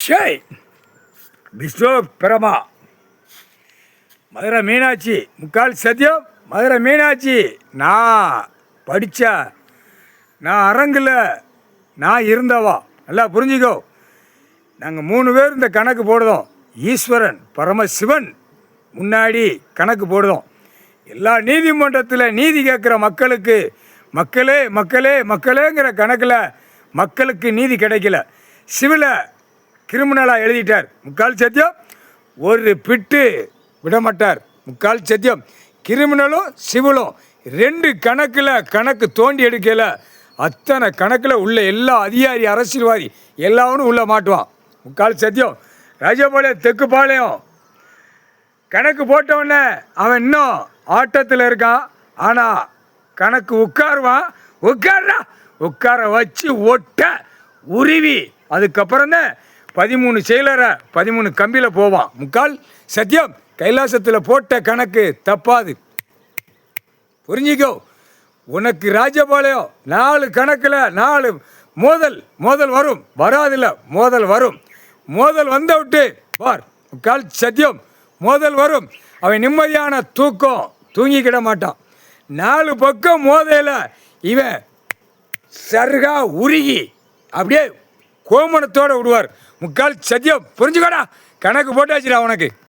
ஷேய் விஸ்வ பிரமா மதுரை மீனாட்சி முக்கால் சத்தியம் மதுரை மீனாட்சி நான் படித்த நான் அரங்கில் நான் இருந்தவா நல்லா புரிஞ்சுக்கோ. நாங்கள் 3 பேர் இந்த கணக்கு போடுதோம். ஈஸ்வரன் பரமசிவன் முன்னாடி கணக்கு போடுதோம். எல்லா நீதிமன்றத்தில் நீதி கேட்குற மக்களுக்கு மக்களே மக்களே மக்களேங்கிற கணக்கில் மக்களுக்கு நீதி கிடைக்கல. சிவிலை கிரிமினலாக எழுதிட்டார். முக்கால் சத்தியம் ஒரு பிட்டு விடமாட்டார். முக்கால் சத்தியம் கிரிமினலும் சிவிலும் 2 கணக்கில் கணக்கு தோண்டி எடுக்கல. அத்தனை கணக்கில் உள்ள எல்லா அதிகாரி அரசியல்வாதி எல்லாவனும் உள்ளே மாட்டுவான். முக்கால் சத்தியம் ராஜபாளையம் தெக்குப்பாளையம் கணக்கு போட்டவுடனே அவன் இன்னும் ஆட்டத்தில் இருக்கான். ஆனால் கணக்கு உட்காருவான். உட்கார வச்சு ஒட்ட உருவி அதுக்கப்புறம் தான் 13 செயலரை 13 கம்பியில் போவான். முக்கால் சத்தியம் கைலாசத்தில் போட்ட கணக்கு தப்பாது. புரிஞ்சிக்கோ. உனக்கு ராஜபாளையம் 4 கணக்கில் 4 மோதல் வரும். வராதில்ல மோதல் வரும். மோதல் வந்த விட்டு பார். முக்கால் சத்தியம் மோதல் வரும். அவன் நிம்மதியான தூக்கம் தூங்கிக்கிட மாட்டான். 4 பக்கம் மோதையில் இவன் சருகா உருகி அப்படியே கோமணத்தோடு விடுவார். முக்கால் சத்தியம் புரிஞ்சுக்கடா. கணக்கு போட்டாச்சுடா உனக்கு.